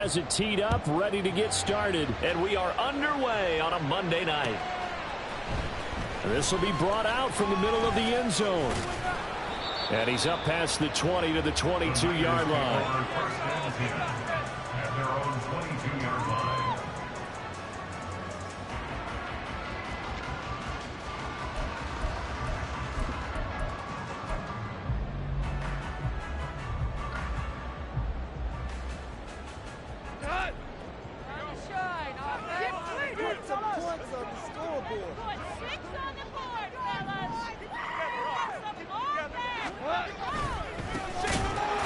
As it teed up, ready to get started, and we are underway on a Monday night. This will be brought out from the middle of the end zone. And he's up past the 20 to the 22-yard line.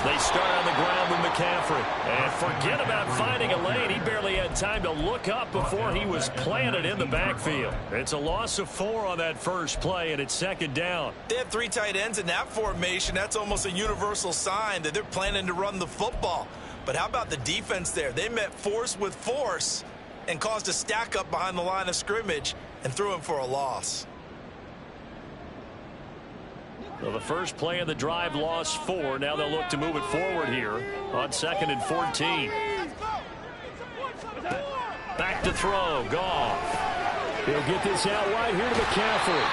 They start on the ground with McCaffrey. And forget about finding a lane. He barely had time to look up before he was planted in the backfield. It's a loss of 4 on that first play, and it's second down. They have 3 tight ends in that formation. That's almost a universal sign that they're planning to run the football. But how about the defense there? They met force with force and caused a stack up behind the line of scrimmage and threw him for a loss. Well, the first play of the drive lost 4. Now they'll look to move it forward here on 2nd and 14. Back to throw. Goff. He'll get this out wide here to McCaffrey.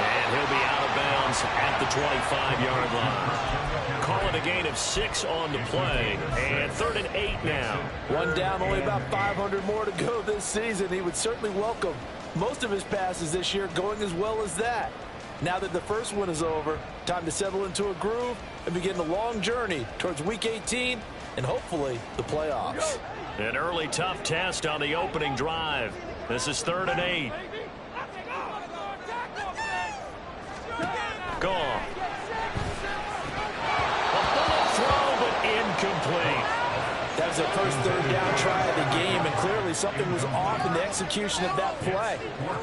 And he'll be out of bounds at the 25-yard line. Call it a gain of 6 on the play. And 3rd and 8 now. One down, only about 500 more to go this season. He would certainly welcome most of his passes this year going as well as that. Now that the first one is over, time to settle into a groove and begin the long journey towards Week 18 and hopefully the playoffs. An early tough test on the opening drive. This is 3rd and 8. Gone. A bullet throw, but incomplete. That was their first 3rd down try of the game, and clearly something was off in the execution of that play.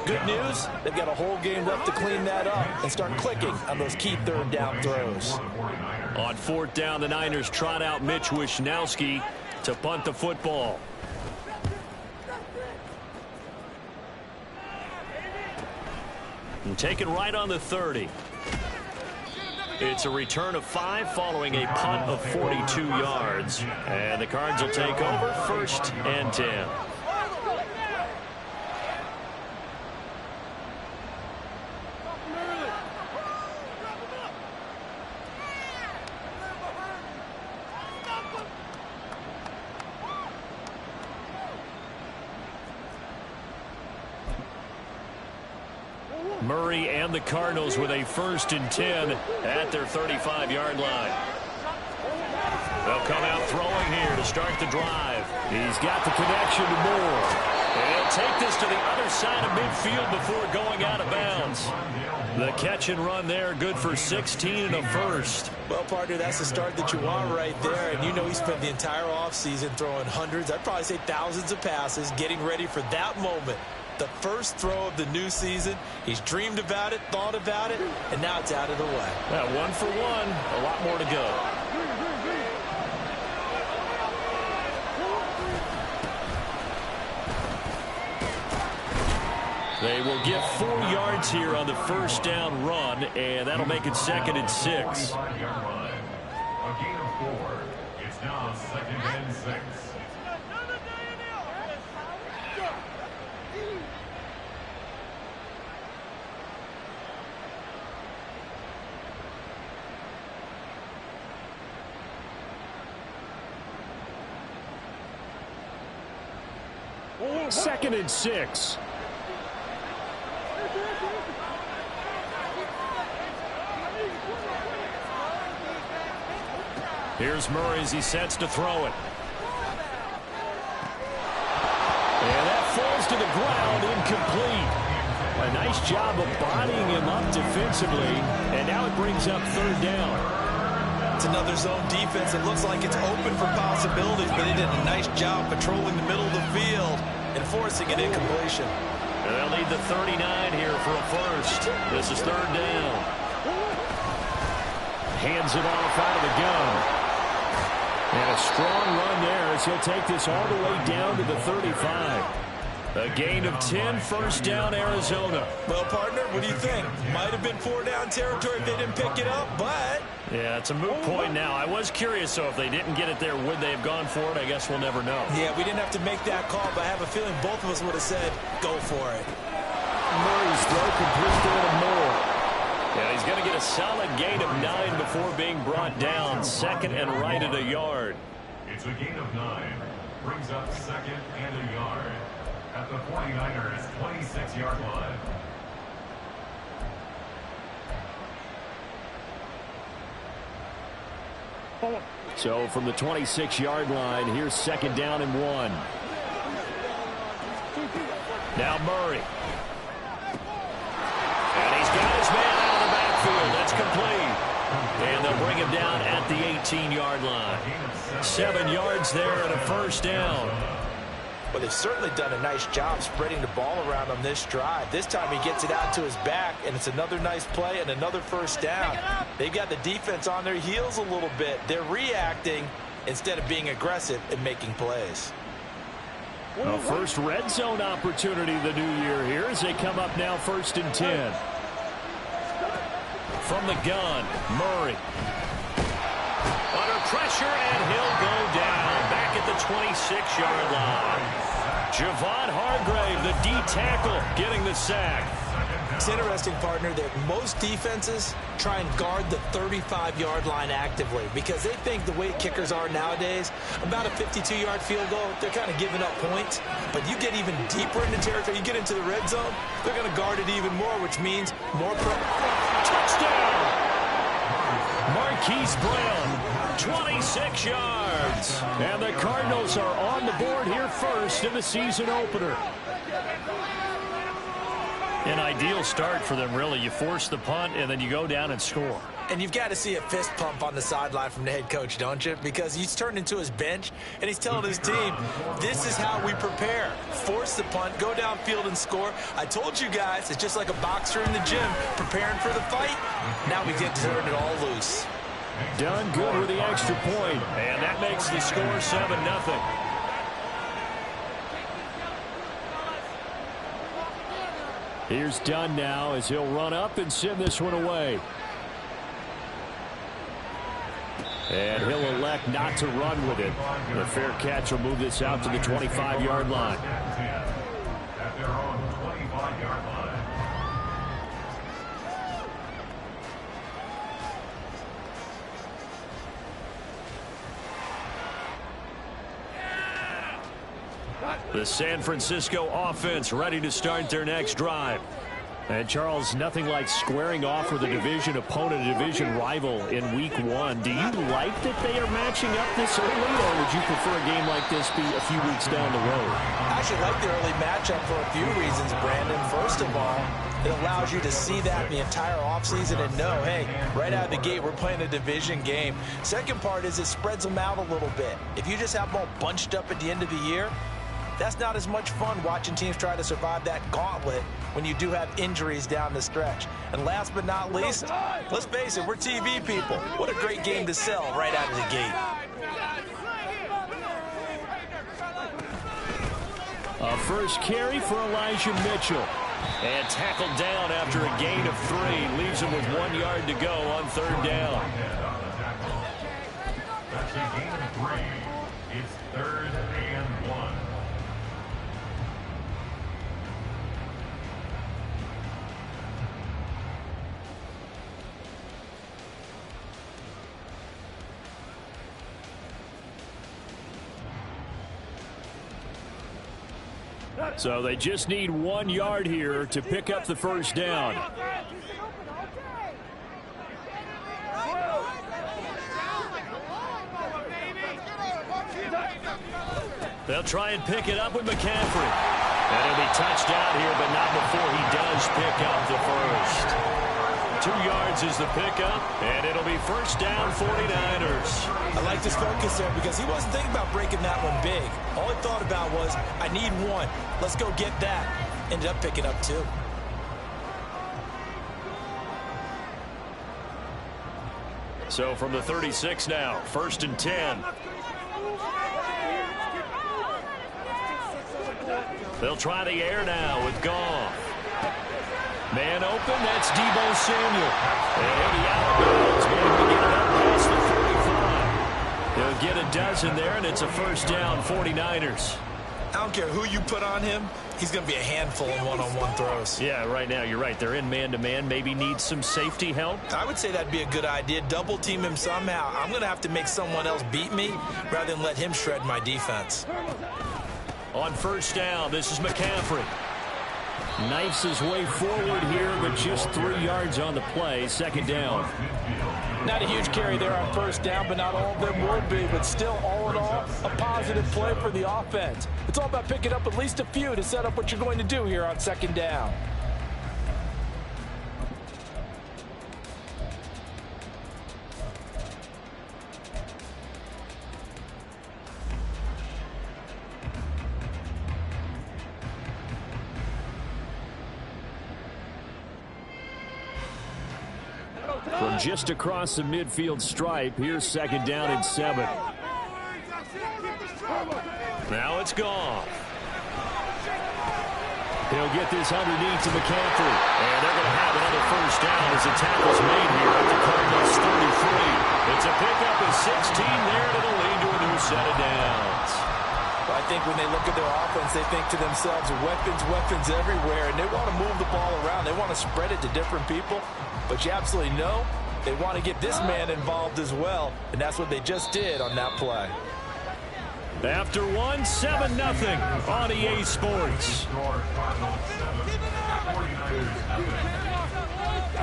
Good news, they've got a whole game left to clean that up and start clicking on those key 3rd down throws. On 4th down, the Niners trot out Mitch Wishnowsky to punt the football. And taken right on the 30. It's a return of 5 following a punt of 42 yards. And the Cards will take over 1st and 10. Murray and the Cardinals with a 1st and 10 at their 35-yard line. They'll come out throwing here to start the drive. He's got the connection to Moore. And he'll take this to the other side of midfield before going out of bounds. The catch and run there, good for 16 and a first. Well, partner, that's the start that you want right there. And you know he spent the entire offseason throwing hundreds, I'd probably say thousands of passes, getting ready for that moment. The first throw of the new season. He's dreamed about it, thought about it, and now it's out of the way. Well, 1 for 1, a lot more to go. They will get 4 yards here on the 1st down run, and that'll make it 2nd and 6. A gain of 4. It's now 2nd and 6. Second and 6. Here's Murray as he sets to throw it. And that falls to the ground, incomplete. A nice job of bodying him up defensively, and now it brings up 3rd down. It's another zone defense. It looks like it's open for possibilities, but they did a nice job patrolling the middle of the field and forcing an incompletion. And they'll need the 39 here for a first. This is 3rd down. Hands it off out of the gun. And a strong run there as he'll take this all the way down to the 35. A gain of 10, first down, Arizona. Well, partner, what do you think? Might have been 4-down territory if they didn't pick it up, but... Yeah, it's a moot point now. I was curious, so if they didn't get it there, would they have gone for it? I guess we'll never know. Yeah, we didn't have to make that call, but I have a feeling both of us would have said, go for it. Murray's throw complete there to Moore. Yeah, he's going to get a solid gain of 9 before being brought down. Second and right at a yard. It's a gain of 9. Brings up second and a yard at the 49ers 26-yard line. So from the 26-yard line, here's second down and 1. Now Murray. And he's got his man out of the backfield. That's complete. And they'll bring him down at the 18-yard line. 7 yards there and a first down. Well, they've certainly done a nice job spreading the ball around on this drive. This time he gets it out to his back, and it's another nice play and another first down. They've got the defense on their heels a little bit. They're reacting instead of being aggressive and making plays. A first red zone opportunity the new year here as they come up now first and 10. From the gun, Murray. Under pressure, and he'll go down back at the 26-yard line. Javon Hargrave, the D tackle, getting the sack. It's interesting, partner, that most defenses try and guard the 35-yard line actively because they think the way kickers are nowadays, about a 52-yard field goal, they're kind of giving up points. But you get even deeper into territory, you get into the red zone, they're going to guard it even more, which means more touchdown! Marquise Brown, 26 yards. And the Cardinals are on the board here first in the season opener. An ideal start for them, really. You force the punt, and then you go down and score. And you've got to see a fist pump on the sideline from the head coach, don't you? Because he's turned into his bench, and he's telling his team, this is how we prepare. Force the punt, go downfield and score. I told you guys, it's just like a boxer in the gym preparing for the fight. Now we get to turn it all loose. Done good with the extra point, and that makes the score 7-0. Here's Dunn now as he'll run up and send this one away. And he'll elect not to run with it. The fair catch will move this out to the 25-yard line. At their own 25-yard line. The San Francisco offense ready to start their next drive. And, Charles, nothing like squaring off with a division opponent, a division rival in week 1. Do you like that they are matching up this early, or would you prefer a game like this be a few weeks down the road? I actually like the early matchup for a few reasons, Brandon. First of all, it allows you to see that the entire offseason and know, hey, right out of the gate, we're playing a division game. Second part is it spreads them out a little bit. If you just have them all bunched up at the end of the year, that's not as much fun watching teams try to survive that gauntlet when you do have injuries down the stretch. And last but not least, let's face it, we're TV people. What a great game to sell right out of the gate. A first carry for Elijah Mitchell. And tackled down after a gain of 3. Leaves him with 1 yard to go on third down. That's a gain of 3. It's third and 1. So they just need 1 yard here to pick up the first down. They'll try and pick it up with McCaffrey. And it'll be touched out here, but not before he does pick up the first. 2 yards is the pickup, and it'll be first down 49ers. I like his focus there because he wasn't thinking about breaking that one big. All he thought about was, I need 1. Let's go get that. Ended up picking up 2. So from the 36 now, first and 10. They'll try the air now with Goff. Man open, that's Deebo Samuel. And he'll be out of bounds. Maybe we get it up past the 45. He'll get a dozen there, and it's a first down, 49ers. I don't care who you put on him. He's going to be a handful in one-on-one throws. Yeah, right now, you're right. They're in man-to-man. Maybe need some safety help. I would say that'd be a good idea. Double team him somehow. I'm going to have to make someone else beat me rather than let him shred my defense. On first down, this is McCaffrey. Knifes his way forward here, but just 3 yards on the play. Second down. Not a huge carry there on first down, but not all of them will be. But still, all in all, a positive play for the offense. It's all about picking up at least a few to set up what you're going to do here on second down. From just across the midfield stripe, here's second down and 7. Now it's Goff. He'll get this underneath to McCaffrey. And they're going to have another first down as the tackle's made here at the Cardinals 33. It's a pickup of 16 there to the lead to a new set of downs. I think when they look at their offense, they think to themselves, weapons, weapons everywhere, and they want to move the ball around. They want to spread it to different people, but you absolutely know they want to get this man involved as well, and that's what they just did on that play. After 7-0 on EA Sports.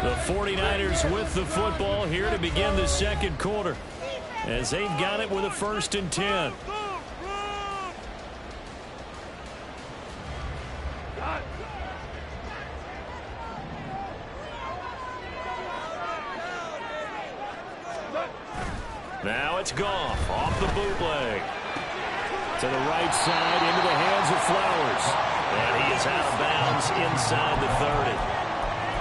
The 49ers with the football here to begin the second quarter, as they've got it with a 1st and 10. Now it's Goff off the bootleg. To the right side, into the hands of Flowers. And he is out of bounds inside the 30.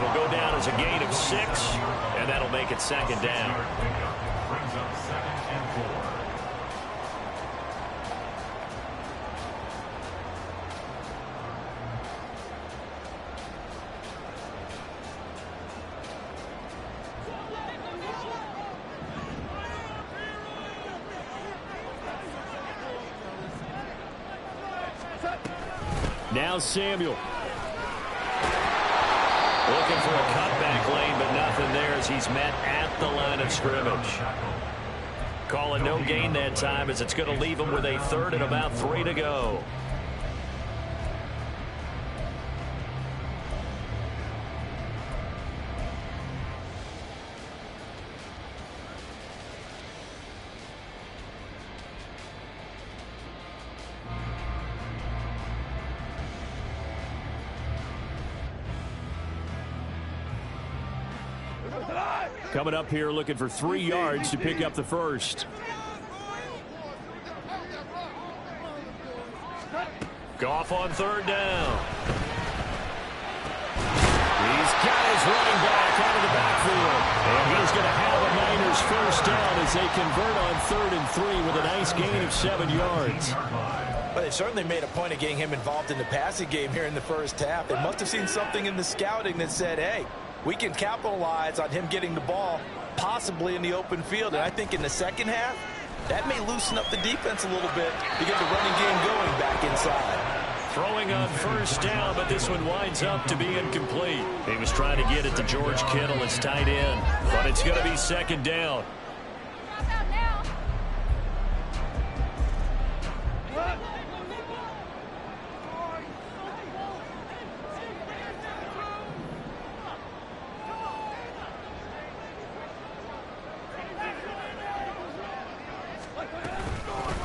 Will go down as a gain of 6, and that'll make it second down. Brings up 2nd and 4. Now Samuel. Looking for a cutback lane, but nothing there as he's met at the line of scrimmage. Calling no gain that time as it's going to leave him with a 3rd and about 3 to go. Coming up here looking for 3 yards to pick up the first. Goff on 3rd down. He's got his running back out of the backfield. And he's going to have a Niners first down as they convert on 3rd and 3 with a nice gain of 7 yards. Well, they certainly made a point of getting him involved in the passing game here in the first half. They must have seen something in the scouting that said, hey, we can capitalize on him getting the ball possibly in the open field. And I think in the second half, that may loosen up the defense a little bit to get the running game going back inside. Throwing on first down, but this one winds up to be incomplete. He was trying to get it to George Kittle, his tight end, but it's going to be second down.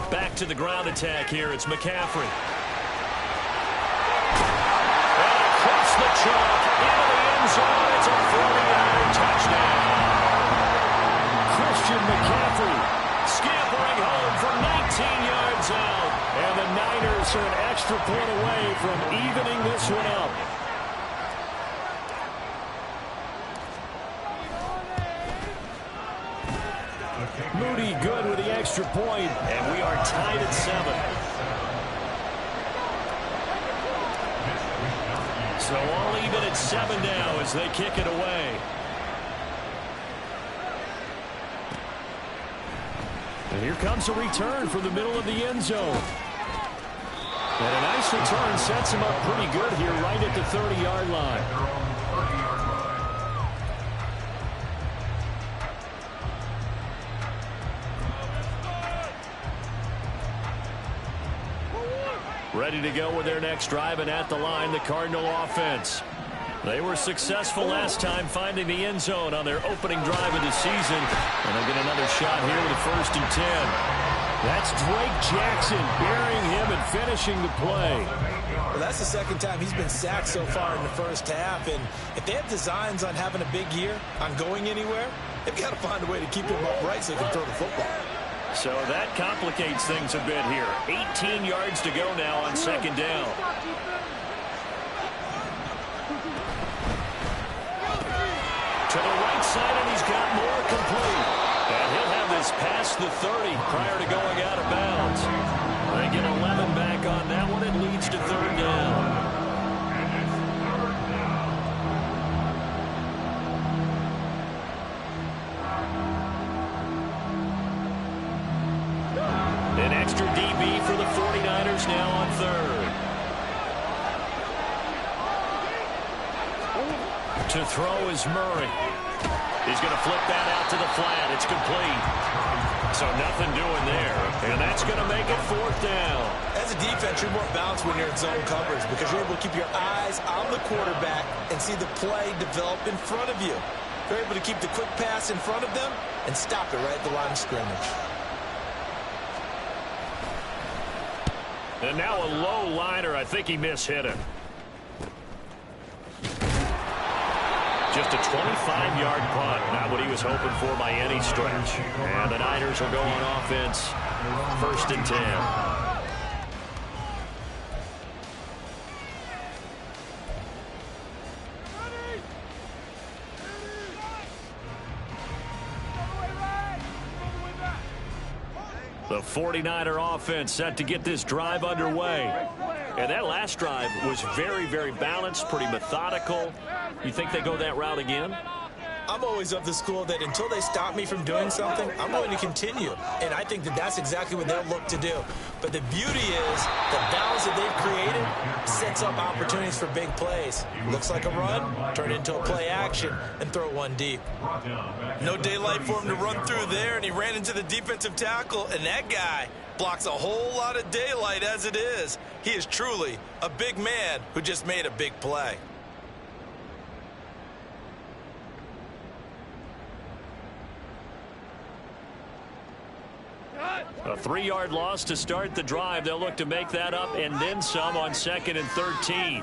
Back to the ground attack here. It's McCaffrey. And across the chalk into the end zone. It's a 40-yard touchdown. Christian McCaffrey scampering home from 19 yards out. And the Niners are an extra point away from evening this one up. Moody good with the extra point, and we are tied at 7. So all even at 7 now as they kick it away. And here comes a return from the middle of the end zone. And a nice return sets him up pretty good here right at the 30-yard line. Ready to go with their next drive, and at the line, the Cardinal offense. They were successful last time finding the end zone on their opening drive of the season. And they'll get another shot here with a 1st and 10. That's Drake Jackson burying him and finishing the play. Well, that's the second time he's been sacked so far in the first half. And if they have designs on having a big year, on going anywhere, they've got to find a way to keep him upright so they can throw the football. So that complicates things a bit here. 18 yards to go now on 2nd down. To the right side, and he's got more complete. And he'll have this past the 30 prior to going out of bounds. They get 11 back on that one. It leads to 3rd down. An extra DB for the 49ers now on 3rd. To throw is Murray. He's going to flip that out to the flat. It's complete. So nothing doing there. And that's going to make it 4th down. As a defense, you're more balanced when you're in zone coverage because you're able to keep your eyes on the quarterback and see the play develop in front of you. You're able to keep the quick pass in front of them and stop it right at the line of scrimmage. And now a low liner. I think he mishit him. Just a 25-yard punt. Not what he was hoping for by any stretch. And the Niners will go on offense. 1st and 10. The 49er offense set to get this drive underway. And that last drive was very, very balanced, pretty methodical. You think they go that route again? I'm always of the school that until they stop me from doing something, I'm going to continue. And I think that that's exactly what they'll look to do. But the beauty is the balance that they've created sets up opportunities for big plays. Looks like a run, turn it into a play action, and throw one deep. No daylight for him to run through there, and he ran into the defensive tackle, and that guy blocks a whole lot of daylight as it is. He is truly a big man who just made a big play. A 3-yard loss to start the drive. They'll look to make that up and then some on 2nd and 13.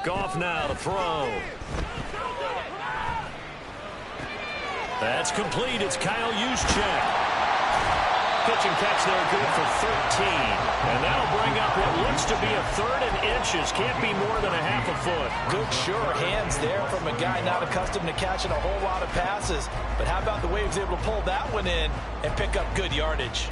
Goff now to throw. That's complete. It's Kyle Juszczyk. Pitch and catch there, good for 13. And that'll bring up what looks to be a 3rd and inches. Can't be more than a half a foot. Good, sure hands there from a guy not accustomed to catching a whole lot of passes. But how about the way he was able to pull that one in and pick up good yardage?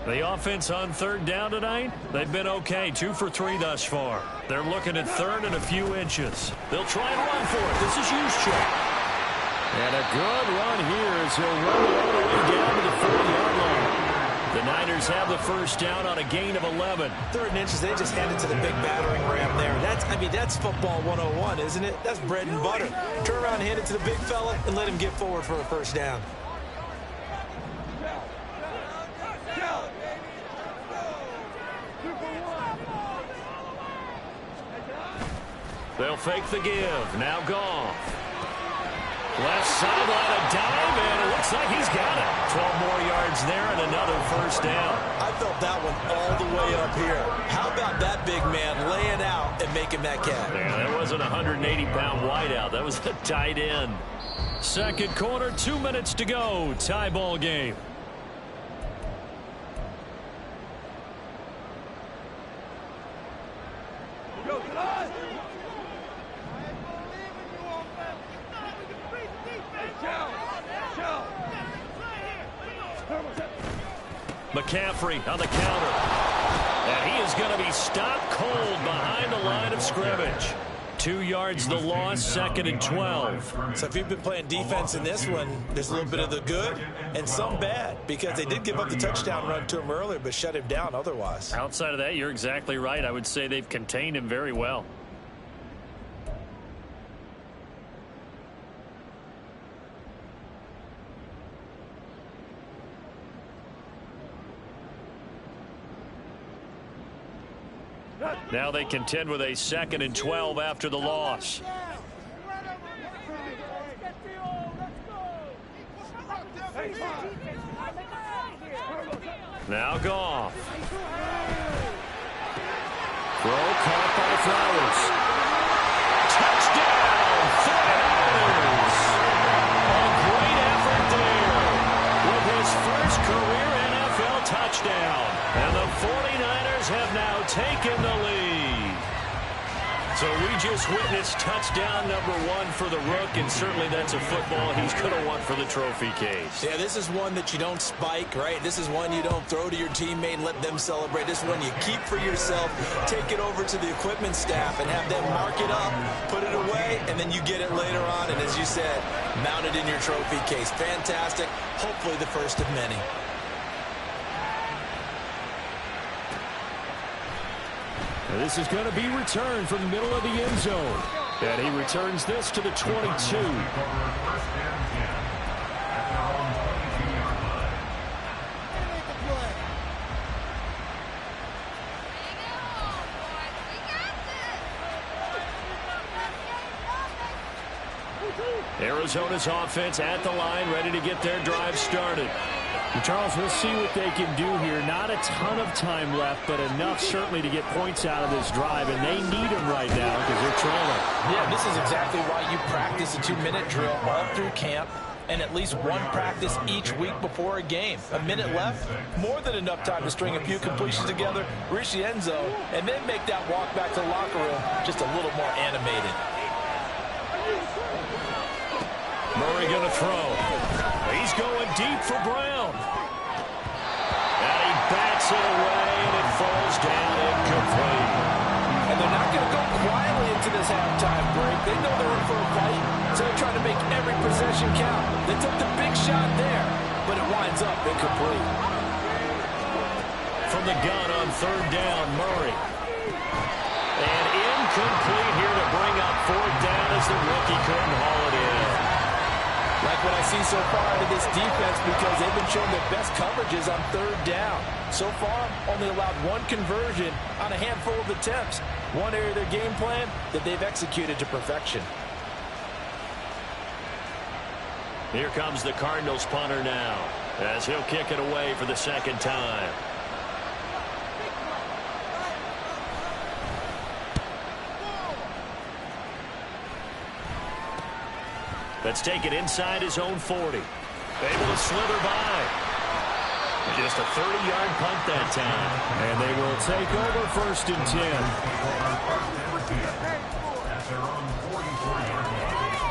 The offense on 3rd down tonight, they've been okay. 2 for 3 thus far. They're looking at 3rd and a few inches. They'll try and run for it. This is Juszczyk. And a good run here as he'll run all the way down to the 40-yard line. The Niners have the 1st down on a gain of 11. 3rd and inches, they just handed to the big battering ram there. That's football 101, isn't it? That's bread and butter. Turn around, hand it to the big fella, and let him get forward for a 1st down. They'll fake the give. Now Goff. Left sideline, a dive, and it looks like he's got it. 12 more yards there and another 1st down. I felt that one all the way up here. How about that big man laying out and making that catch? Yeah, that wasn't a 180-pound wideout. That was a tight end. 2nd quarter, 2 minutes to go. Tie ball game. McCaffrey on the counter. And he is going to be stopped cold behind the line of scrimmage. 2 yards the loss, 2nd and 12. So if you've been playing defense in this one, there's a little bit of the good and some bad, because they did give up the touchdown run to him earlier but shut him down otherwise. Outside of that, you're exactly right. I would say they've contained him very well. Now they contend with a 2nd and 12 after the loss. Now Goff. Throw caught by Flowers. Touchdown, 49ers. A great effort there with his first career NFL touchdown. And the 49ers have now taken the lead. So we just witnessed touchdown number 1 for the Rook, and certainly that's a football he's going to want for the trophy case. Yeah, this is one that you don't spike, right? This is one you don't throw to your teammate and let them celebrate. This is one you keep for yourself, take it over to the equipment staff and have them mark it up, put it away, and then you get it later on, and as you said, mount it in your trophy case. Fantastic. Hopefully the first of many. This is going to be returned from the middle of the end zone. And he returns this to the 22. Arizona's offense at the line, ready to get their drive started. Charles, we'll see what they can do here. Not a ton of time left, but enough certainly to get points out of this drive, and they need them right now because they're trailing. Yeah, this is exactly why you practice a 2-minute drill all through camp and at least one practice each week before a game. A minute left, more than enough time to string a few completions together, reach the end zone, and then make that walk back to the locker room just a little more animated. Murray going to throw. He's going deep for Brown. And he bats it away, and it falls down incomplete. And they're not going to go quietly into this halftime break. They know they're in for a fight, so they're trying to make every possession count. They took the big shot there, but it winds up incomplete. From the gun on 3rd down, Murray. And incomplete here to bring up 4th down as the rookie couldn't haul it in. Like what I see so far out of this defense, because they've been showing their best coverages on 3rd down. So far, only allowed 1 conversion on a handful of attempts. One area of their game plan that they've executed to perfection. Here comes the Cardinals punter now, as he'll kick it away for the 2nd time. Let's take it inside his own 40. Able to slither by. Just a 30-yard punt that time. And they will take over 1st and 10. At their own 44-yard line.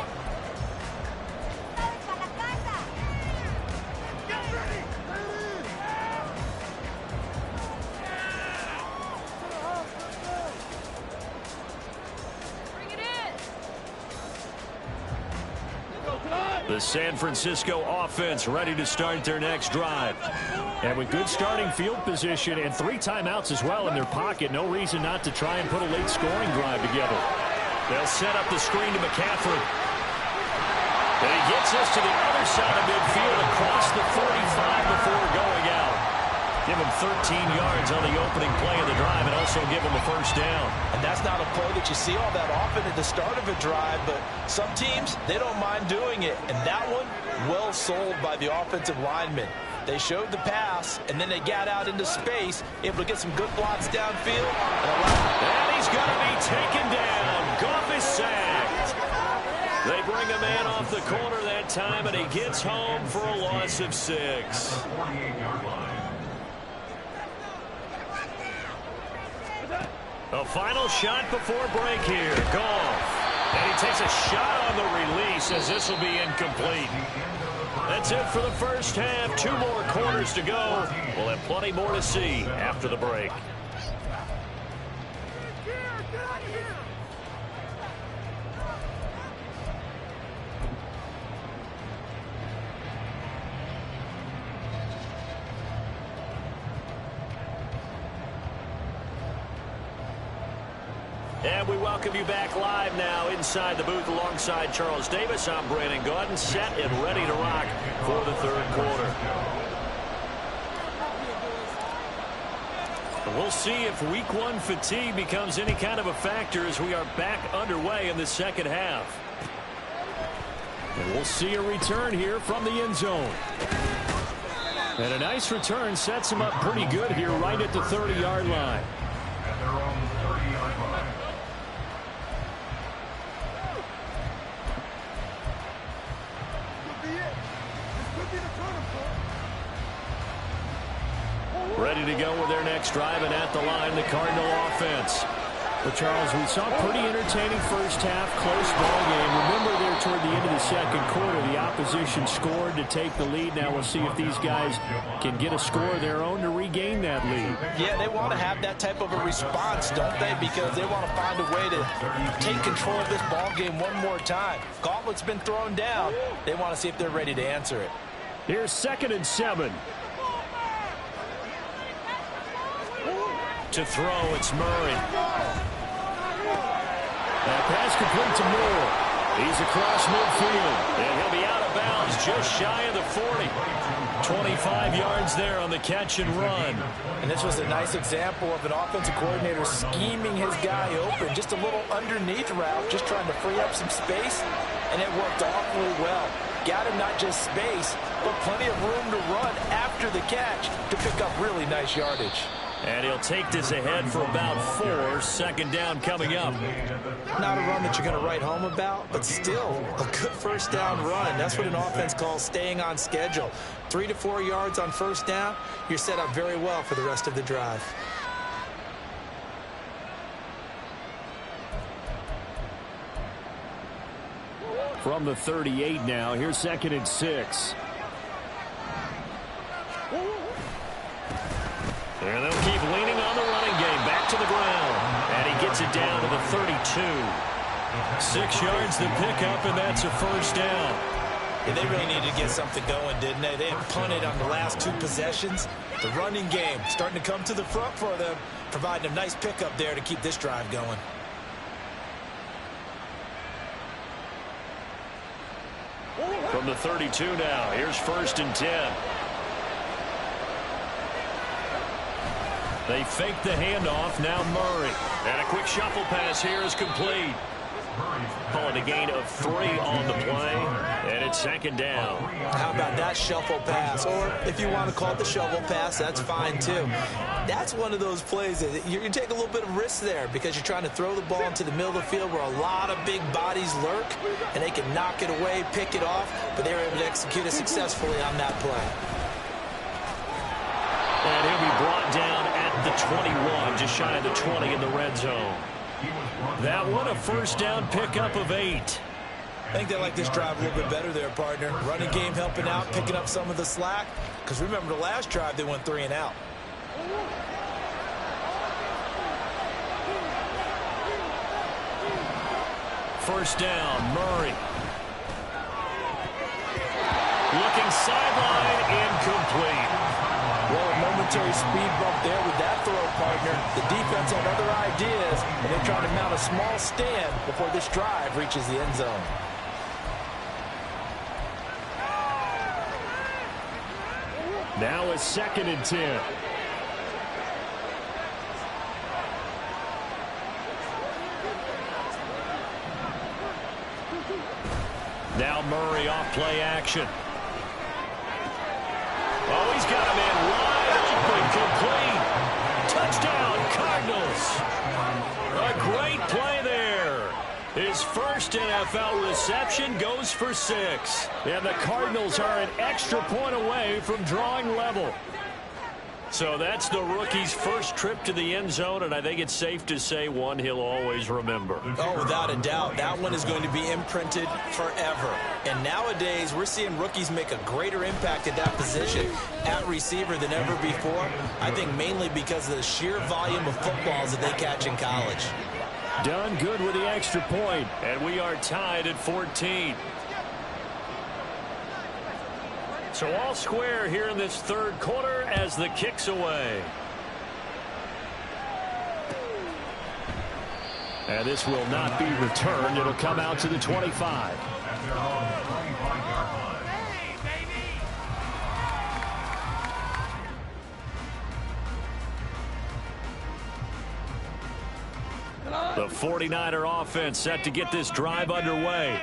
The San Francisco offense ready to start their next drive. And with good starting field position and 3 timeouts as well in their pocket, no reason not to try and put a late scoring drive together. They'll set up the screen to McCaffrey. And he gets us to the other side of midfield across the 45 before going out. Give him 13 yards on the opening play of the drive and also give him a 1st down. And that's not a play that you see all that often at the start of a drive, but some teams, they don't mind doing it. And that one, well sold by the offensive lineman. They showed the pass, and then they got out into space, able to get some good blocks downfield. And he's going to be taken down. Goff is sacked. They bring a man off the corner that time, and he gets home for a loss of 6. 48-yard line. A final shot before break here. Goff. And he takes a shot on the release as this will be incomplete. That's it for the first half. 2 more quarters to go. We'll have plenty more to see after the break. And we welcome you back live now inside the booth alongside Charles Davis. I'm Brandon Gaudin, set and ready to rock for the third quarter. And we'll see if week 1 fatigue becomes any kind of a factor as we are back underway in the second half. And we'll see a return here from the end zone. And a nice return sets him up pretty good here right at the 30-yard line. At their own 30-yard line. Ready to go with their next drive, and at the line, the Cardinal offense. But, Charles, we saw a pretty entertaining first half, close ball game. Remember there toward the end of the second quarter, the opposition scored to take the lead. Now we'll see if these guys can get a score of their own to regain that lead. Yeah, they want to have that type of a response, don't they? Because they want to find a way to take control of this ball game one more time. Gauntlet's been thrown down. They want to see if they're ready to answer it. Here's 2nd and 7. To throw, it's Murray. That pass complete to Moore. He's across midfield. And he'll be out of bounds just shy of the 40. 25 yards there on the catch and run. And this was a nice example of an offensive coordinator scheming his guy open. Just a little underneath route, just trying to free up some space. And it worked awfully well. Got him not just space, but plenty of room to run after the catch to pick up really nice yardage. And he'll take this ahead for about 4. 2nd down coming up. Not a run that you're going to write home about, but still a good first down run. That's what an offense calls staying on schedule. 3 to 4 yards on first down, you're set up very well for the rest of the drive. From the 38 now, here's 2nd and 6. And they'll keep leaning on the running game. Back to the ground. And he gets it down to the 32. 6 yards to pick up, and that's a first down. Yeah, they really needed to get something going, didn't they? They had punted on the last 2 possessions. The running game starting to come to the front for them, providing a nice pickup there to keep this drive going. From the 32 now, here's 1st and 10. They fake the handoff, now Murray. And a quick shuffle pass here is complete. Calling a gain of 3 on the play, and it's 2nd down. How about that shuffle pass? Or if you want to call it the shovel pass, that's fine too. That's one of those plays that you take a little bit of risk there because you're trying to throw the ball into the middle of the field where a lot of big bodies lurk, and they can knock it away, pick it off, but they were able to execute it successfully on that play. And he'll be brought down at the 21, just shy of the 20 in the red zone. That one a first down pickup of 8. I think they like this drive a little bit better there, partner. Running game helping out, picking up some of the slack. Because remember the last drive, they went 3 and out. First down, Murray. Looking sideline, incomplete. Well, a momentary speed bump there with that throw, partner. The defense had other ideas, and they're trying to mount a small stand before this drive reaches the end zone. Now a 2nd and 10. Now Murray off play action. Oh, he's got a man wide open, complete. Touchdown, Cardinals. A great play there. His first NFL reception goes for 6. And the Cardinals are an extra point away from drawing level. So that's the rookie's first trip to the end zone, and I think it's safe to say one he'll always remember. Oh, without a doubt. That one is going to be imprinted forever. And nowadays, we're seeing rookies make a greater impact at that position at receiver than ever before. I think mainly because of the sheer volume of footballs that they catch in college. Done good with the extra point. And we are tied at 14. So all square here in this third quarter as the kick's away. And this will not be returned. It'll come out to the 25. The 49er offense set to get this drive underway.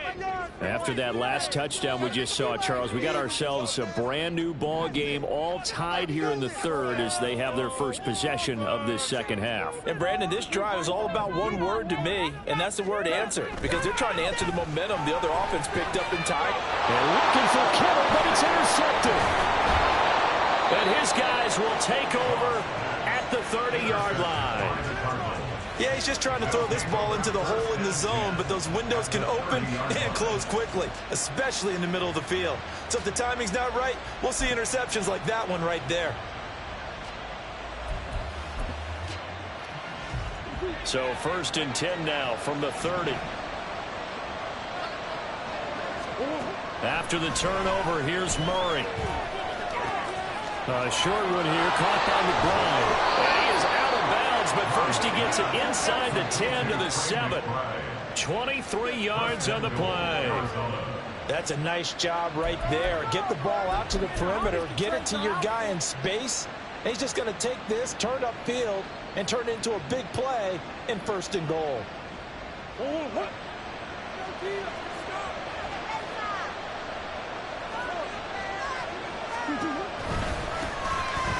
After that last touchdown we just saw, Charles, we got ourselves a brand new ball game, all tied here in the third as they have their first possession of this second half. And Brandon, this drive is all about one word to me, and that's the word answer, because they're trying to answer the momentum the other offense picked up in time. They're looking for Kittle, but it's intercepted. And his guys will take over at the 30-yard line. Yeah, he's just trying to throw this ball into the hole in the zone, but those windows can open and close quickly, especially in the middle of the field. So if the timing's not right, we'll see interceptions like that one right there. So 1st and 10 now from the 30. After the turnover, here's Murray. A short one here, caught by McBride. He is out of bounds, but first he gets it inside the 10 to the 7. 23 yards on the play. That's a nice job right there. Get the ball out to the perimeter, get it to your guy in space. And he's just going to take this, turn upfield, and turn it into a big play in 1st and goal.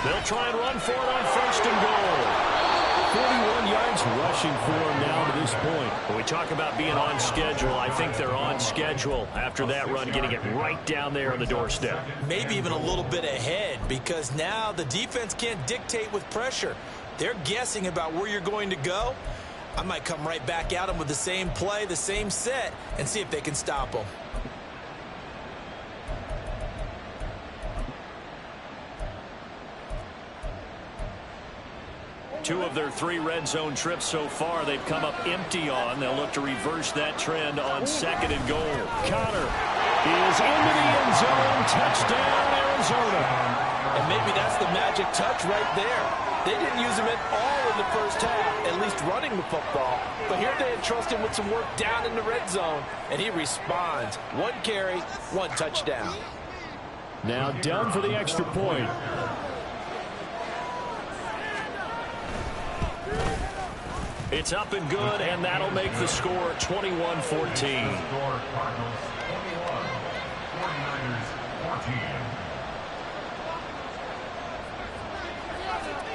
They'll try and run for it on 1st and goal. 41 yards rushing for him now to this point. When we talk about being on schedule, I think they're on schedule after that run, getting it right down there on the doorstep. Maybe even a little bit ahead, because now the defense can't dictate with pressure. They're guessing about where you're going to go. I might come right back at them with the same play, the same set, and see if they can stop them. Two of their 3 red zone trips so far they've come up empty on. They'll look to reverse that trend on 2nd and goal. Connor is into the end zone. Touchdown, Arizona. And maybe that's the magic touch right there. They didn't use him at all in the first half, at least running the football. But here they entrust him with some work down in the red zone, and he responds. 1 carry, 1 touchdown. Now down for the extra point. It's up and good, and that'll make the score 21-14.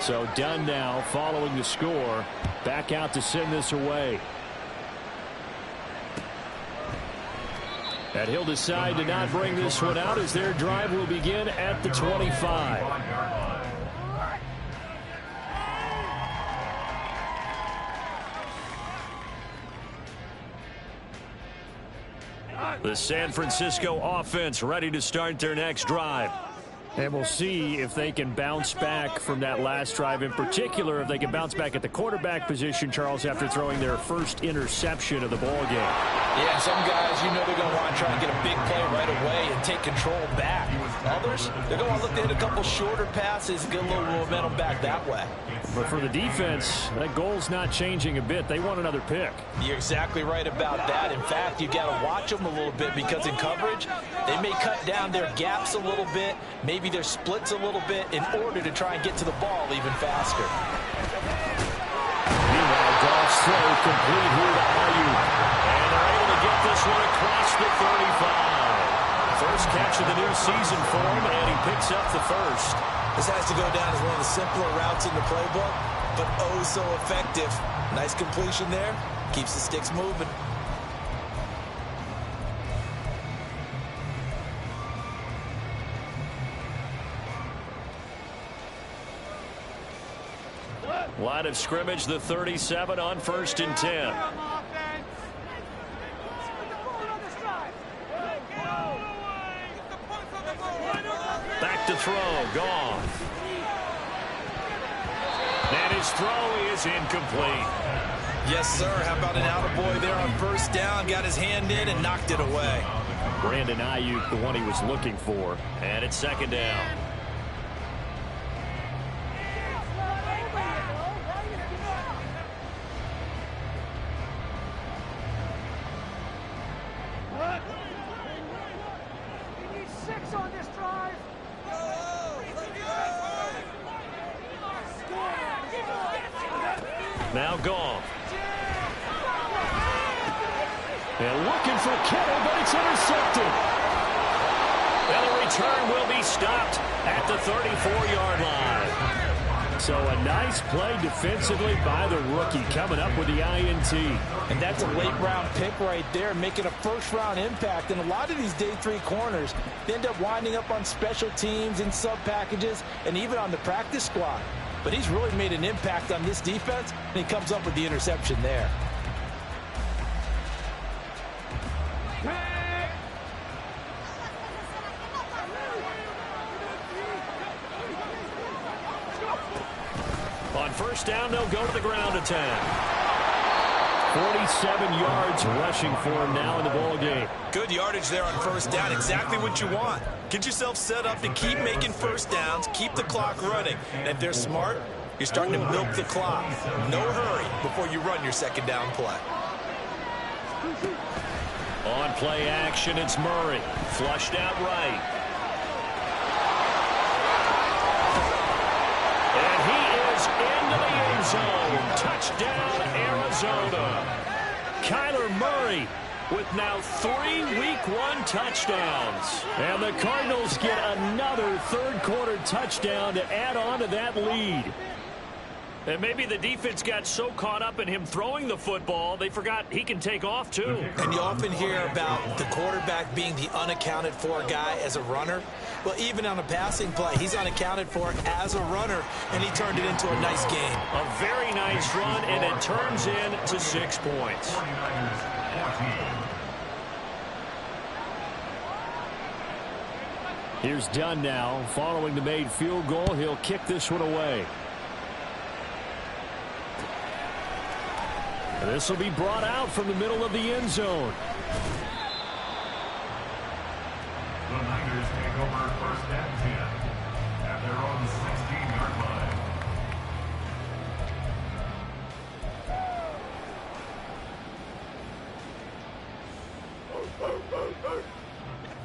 So Dunn now following the score. Back out to send this away. And he'll decide to not bring this one out as their drive will begin at the 25. The San Francisco offense ready to start their next drive. And we'll see if they can bounce back from that last drive. In particular, if they can bounce back at the quarterback position, Charles, after throwing their first interception of the ball game. Yeah, some guys, you know they're going to want to try and get a big play right away and take control back. Others, they're going to look to hit a couple shorter passes and get a little momentum back that way. But for the defense, that goal's not changing a bit. They want another pick. You're exactly right about that. In fact, you got to watch them a little bit, because in coverage, they may cut down their gaps a little bit, maybe their splits a little bit, in order to try and get to the ball even faster. Meanwhile, Goff's throw complete here to Ayuk. And they're able to get this one across the 35. First catch of the new season for him, and he picks up the first. This has to go down as one of the simpler routes in the playbook, but oh so effective. Nice completion there. Keeps the sticks moving. Line of scrimmage, the 37 on 1st and 10. Back to throw, gone. And his throw is incomplete. Yes, sir. How about an attaboy there on 1st down? Got his hand in and knocked it away. Brandon Ayuk, the one he was looking for. And it's 2nd down. Now Goff. And looking for Kittle, but it's intercepted. And the return will be stopped at the 34-yard line. So a nice play defensively by the rookie, coming up with the INT. And that's a late-round pick right there, making a first-round impact. And a lot of these day 3 corners, they end up winding up on special teams and sub-packages and even on the practice squad. But he's really made an impact on this defense, and he comes up with the interception there. On 1st down, they'll go to the ground attack. 47 yards rushing for him now in the ball game. Good yardage there on 1st down. Exactly what you want. Get yourself set up to keep making 1st downs, keep the clock running. And if they're smart, you're starting to milk the clock. No hurry before you run your 2nd down play. On play action, it's Murray. Flushed out right. And he is into the end zone. Touchdown, Arizona. Kyler Murray with now 3 Week 1 touchdowns. And the Cardinals get another 3rd quarter touchdown to add on to that lead. And maybe the defense got so caught up in him throwing the football, they forgot he can take off too. And you often hear about the quarterback being the unaccounted for guy as a runner. Well, even on a passing play, he's unaccounted for as a runner, and he turned it into a nice game. A very nice run, and it turns into 6 points. Here's Dunn now. Following the made field goal, he'll kick this one away. And this will be brought out from the middle of the end zone. The Niners take over 1st and 10 at their own 16-yard line.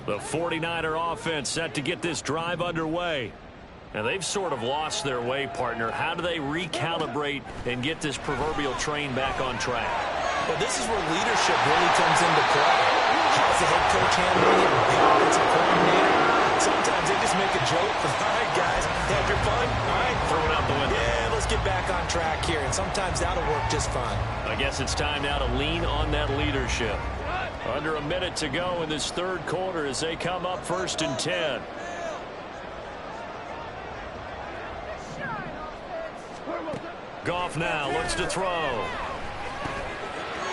The 49er offense set to get this drive underway. And they've sort of lost their way, partner. How do they recalibrate and get this proverbial train back on track? Well, this is where leadership really comes into play. How's the head coach handling it? The offensive coordinator? Sometimes they just make a joke. All right, guys, have your fun. All right, Throw it out the window. Yeah, let's get back on track here. And sometimes that'll work just fine. I guess it's time now to lean on that leadership. Under a minute to go in this 3rd quarter as they come up 1st and 10. Goff now looks to throw.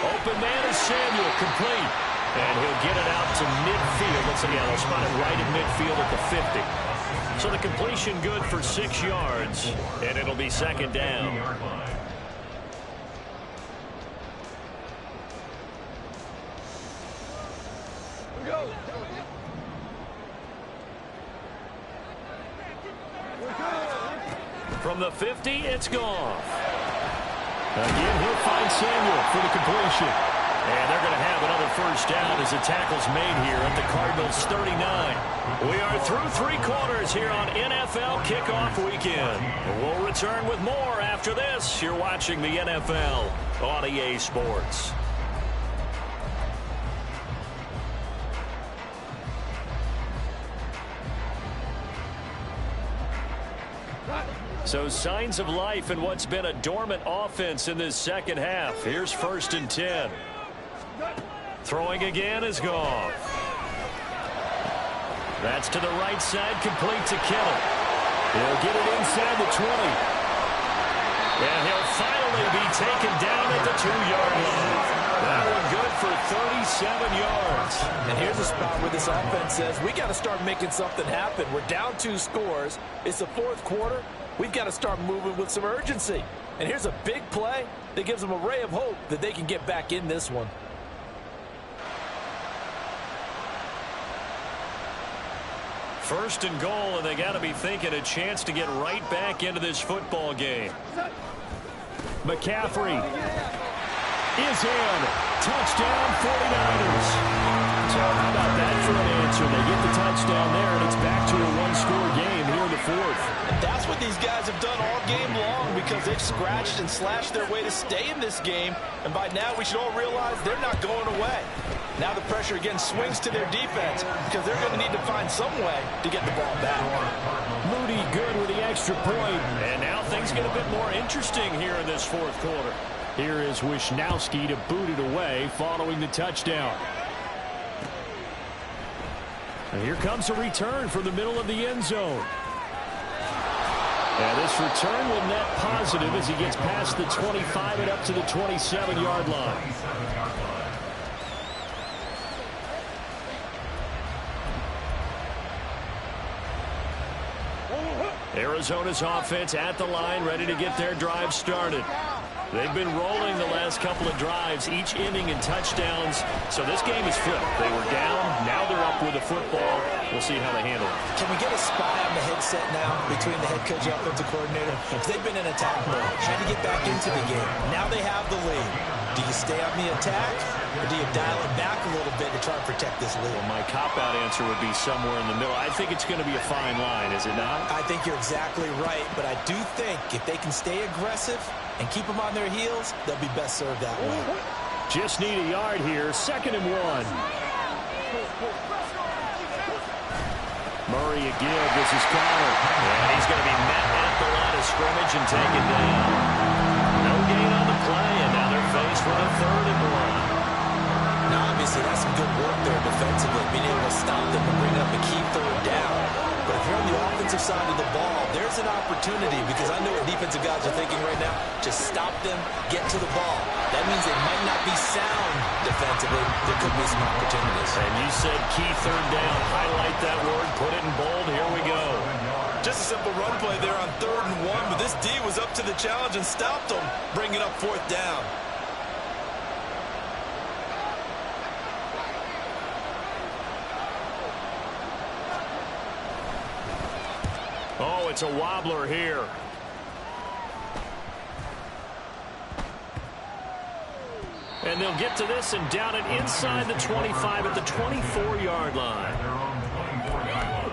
Open man is Samuel, complete. And he'll get it out to midfield. Let's see, yeah, they'll spot it right at midfield at the 50. So the completion good for 6 yards, and it'll be 2nd down. From the 50, it's Goff. Again, he'll find Samuel for the completion. And they're going to have another 1st down as the tackle's made here at the Cardinals' 39. We are through 3 quarters here on NFL Kickoff Weekend. We'll return with more after this. You're watching the NFL on EA Sports. So signs of life in what's been a dormant offense in this 2nd half. Here's 1st and 10. Throwing again is Goff. That's to the right side, complete to Kittle. He'll get it inside the 20. And he'll finally be taken down at the 2-yard line. That one good for 37 yards. And here's a spot where this offense says, we got to start making something happen. We're down 2 scores. It's the 4th quarter. We've got to start moving with some urgency. And here's a big play that gives them a ray of hope that they can get back in this one. First and goal, and they got to be thinking a chance to get right back into this football game. McCaffrey is in. Touchdown, 49ers. So how about that for an answer? They get the touchdown there, and it's back to a 1-score game here in the 4th. And that's what these guys have done all game long, because they've scratched and slashed their way to stay in this game. And by now, we should all realize they're not going away. Now the pressure again swings to their defense, because they're going to need to find some way to get the ball back. Moody good with the extra point. And now things get a bit more interesting here in this 4th quarter. Here is Wisnowski to boot it away following the touchdown. And here comes a return from the middle of the end zone. And this return will net positive as he gets past the 25 and up to the 27-yard line. Arizona's offense at the line, ready to get their drive started. They've been rolling the last couple of drives, each inning in touchdowns. So this game is flipped. They were down. Now they're up with the football. We'll see how they handle it. Can we get a spy on the headset now between the head coach and offensive coordinator? Because they've been in attack mode, trying to get back into the game. Now they have the lead. Do you stay on the attack, or do you dial it back a little bit to try and protect this lead? Well, my cop-out answer would be somewhere in the middle. I think it's going to be a fine line, is it not? I think you're exactly right, but I do think if they can stay aggressive and keep them on their heels, they'll be best served that way. Just need a yard here. 2nd and 1. Murray again. This is Connor. And he's going to be met at the line of scrimmage and taken down. No gain on the play, and now they're faced with a 3rd and 1. Now, obviously, that's some good work there defensively, being able to stop them and bring up a key 3rd down. But if you're on the offensive side of the ball, there's an opportunity, because I know what defensive guys are thinking right now. Just stop them, get to the ball. That means they might not be sound defensively. There could be some opportunities. And you said key 3rd down. Highlight that word. Put it in bold. Here we go. Just a simple run play there on 3rd and 1, but this D was up to the challenge and stopped them, bringing up 4th down. Oh, it's a wobbler here. And they'll get to this and down it inside the 25 at the 24-yard line. Their own 24-yard line.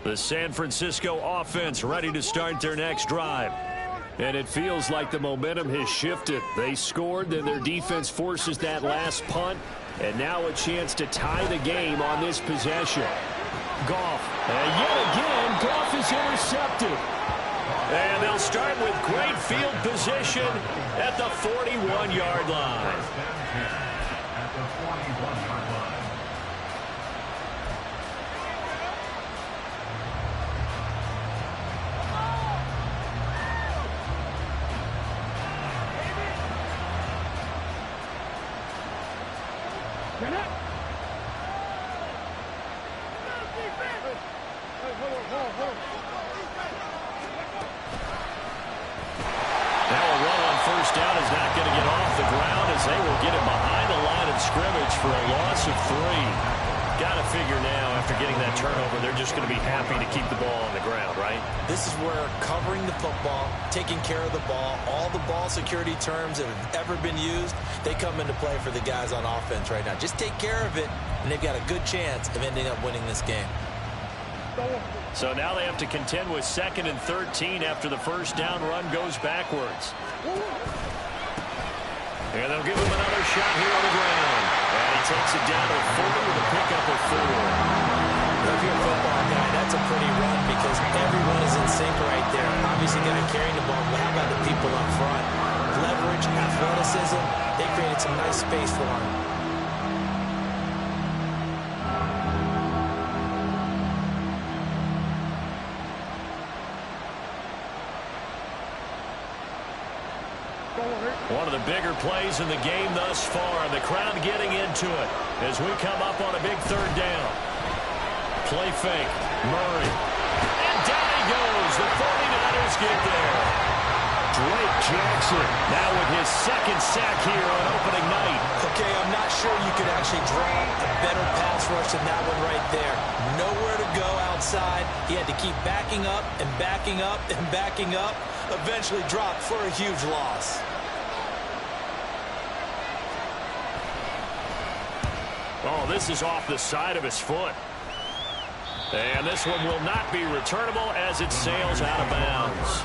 The San Francisco offense ready to start their next drive. And it feels like the momentum has shifted. They scored, then their defense forces that last punt. And now a chance to tie the game on this possession. Goff. And yet again, Goff is intercepted. And they'll start with great field position at the 41-yard line. At the 41-yard line. For a loss of 3. Got to figure now, after getting that turnover, they're just going to be happy to keep the ball on the ground, right? This is where covering the football, taking care of the ball, all the ball security terms that have ever been used, they come into play for the guys on offense right now. Just take care of it, and they've got a good chance of ending up winning this game. So now they have to contend with 2nd and 13 after the first down run goes backwards. And they'll give him another shot here on the ground. And he takes it down to 40 with a pickup of 4. If you're a football guy, that's that's a pretty run because everyone is in sync right there. Obviously going to carry the ball, but how about the people up front? Leverage, athleticism, they created some nice space for him. One of the bigger plays in the game thus far. The crowd getting into it as we come up on a big third down. Play fake. Murray. And down he goes. The 49ers get there. Drake Jackson now with his second sack here on opening night. Okay, I'm not sure you could actually draw a better pass rush than that one right there. Nowhere to go outside. He had to keep backing up and backing up and backing up. Eventually dropped for a huge loss. Oh, this is off the side of his foot. And this one will not be returnable as it sails out of bounds.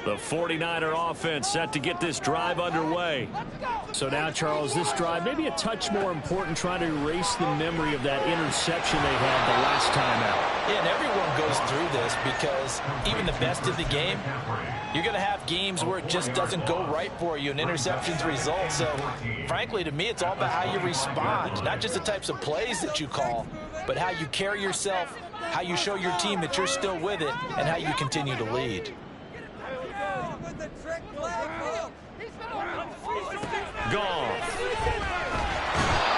The 49er offense set to get this drive underway. So now, Charles, this drive maybe a touch more important, trying to erase the memory of that interception they had the last time out. Yeah, and everyone goes through this because even the best of the game, you're going to have games where it just doesn't go right for you and interceptions result. So, frankly, to me, it's all about how you respond, not just the types of plays that you call, but how you carry yourself, how you show your team that you're still with it, and how you continue to lead. Gone.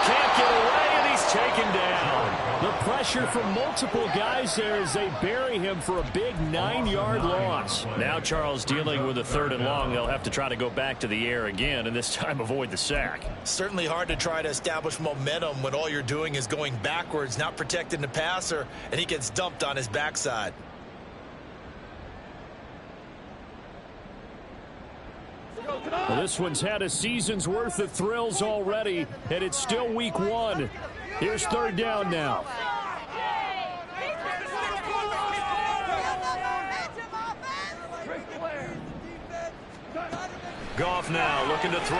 Can't get away, and he's taken down. The pressure from multiple guys there as they bury him for a big 9-yard loss. Now Charles dealing with a 3rd and long. They'll have to try to go back to the air again, and this time avoid the sack. Certainly hard to try to establish momentum when all you're doing is going backwards, not protecting the passer, and he gets dumped on his backside. Well, this one's had a season's worth of thrills already, and it's still week 1. Here's 3rd down now. Goff now looking to throw.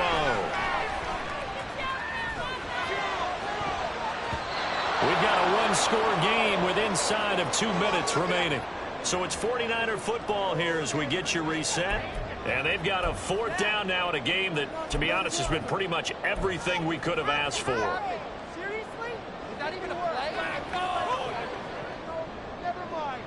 We've got a one-score game with inside of 2 minutes remaining. So it's 49er football here as we get you reset. And they've got a 4th down now in a game that, to be honest, has been pretty much everything we could have asked for. Seriously? Is that even a play? Never mind.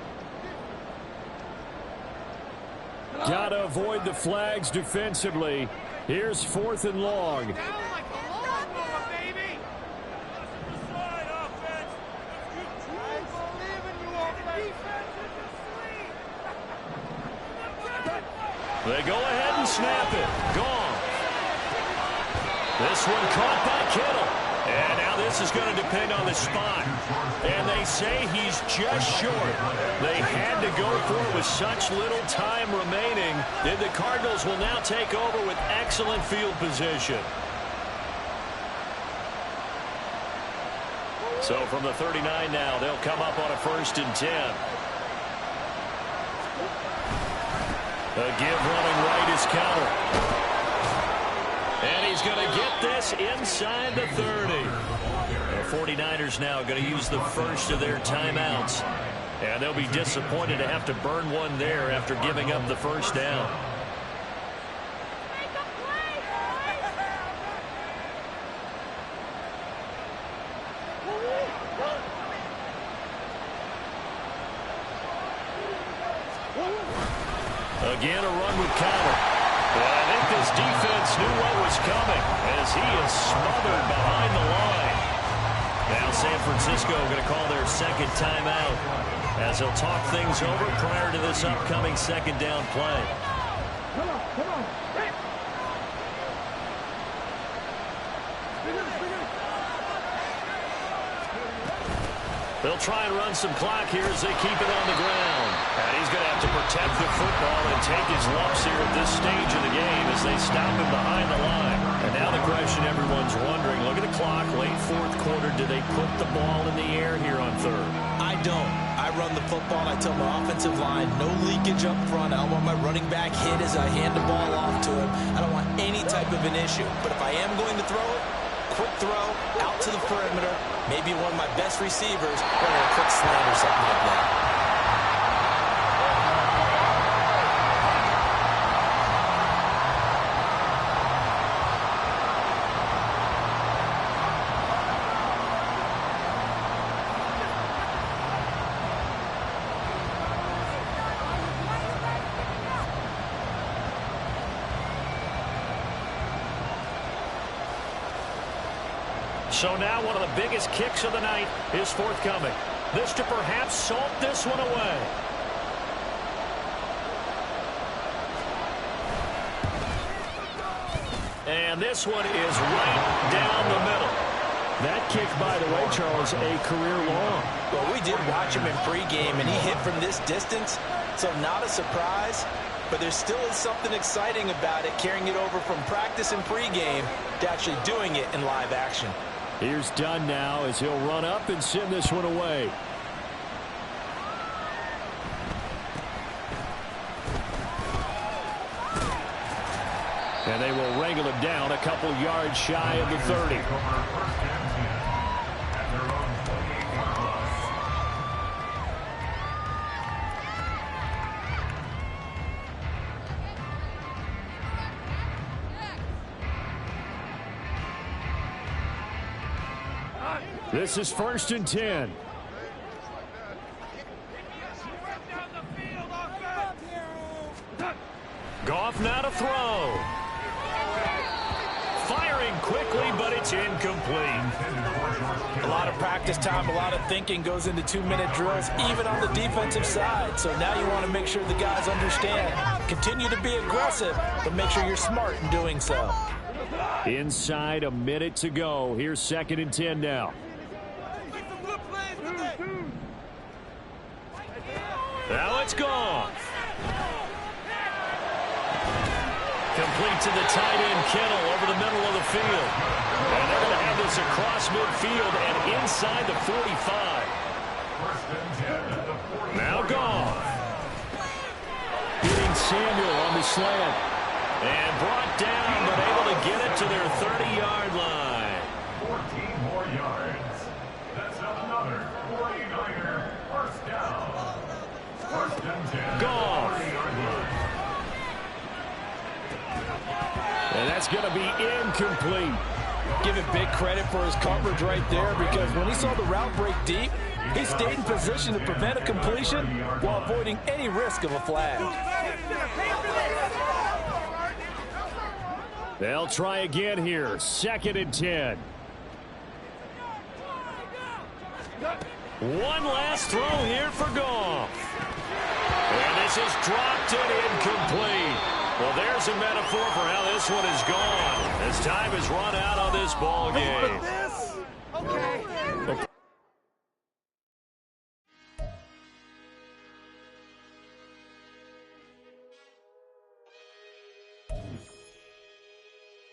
Gotta avoid the flags defensively. Here's 4th and long. Down like a lawnmower, baby. I believe in you, offense. They go ahead and snap it. Gone. This one caught by Kittle. And now this is going to depend on the spot. And they say he's just short. They had to go for it with such little time remaining. And the Cardinals will now take over with excellent field position. So from the 39 now, they'll come up on a 1st and 10. A give running right is counter. And he's going to get this inside the 30. The 49ers now going to use the first of their timeouts. And they'll be disappointed to have to burn one there after giving up the 1st down. Again, a run with counter. Well, I think this defense knew what was coming as he is smothered behind the line. Now San Francisco going to call their 2nd timeout as they'll talk things over prior to this upcoming 2nd down play. Come on. They'll try and run some clock here as they keep it on the ground. And he's going to have to protect the football and take his lumps here at this stage of the game as they stop him behind the line. And now the question everyone's wondering, look at the clock, late fourth quarter, do they put the ball in the air here on third? I don't. I run the football and I tell my offensive line, no leakage up front. I don't want my running back hit as I hand the ball off to him. I don't want any type of an issue. But if I am going to throw it, quick throw, out to the perimeter, maybe one of my best receivers, or a quick slant or something like that. So now one of the biggest kicks of the night is forthcoming. This to perhaps salt this one away. And this one is right down the middle. That kick, by the way, Charles, a career long. Well, we did watch him in pregame, and he hit from this distance, so not a surprise. But there still is something exciting about it, carrying it over from practice and pregame to actually doing it in live action. Here's Dunn now as he'll run up and send this one away. And they will wrangle him down a couple yards shy of the 30. This is 1st and 10. Goff now to throw. Firing quickly, but it's incomplete. A lot of practice time, a lot of thinking goes into 2-minute drills, even on the defensive side. So now you want to make sure the guys understand. Continue to be aggressive, but make sure you're smart in doing so. Inside a minute to go. Here's 2nd and 10 now. Now it's gone. Complete to the tight end, Kittle, over the middle of the field. And they're going to have this across midfield and inside the 45. Now Goff. Hitting Samuel on the slant. And brought down, but able to get it to their 30-yard line. 14 more yards. That's another 49er first down. 1st and 10. Goff. And that's going to be incomplete. Give him big credit for his coverage right there, because when he saw the route break deep, he stayed in position to prevent a completion while avoiding any risk of a flag. They'll try again here. 2nd and 10. One last throw here for Goff. And this is dropped and incomplete. Well, there's a metaphor for how this one is gone, as time has run out on this ball game. Okay.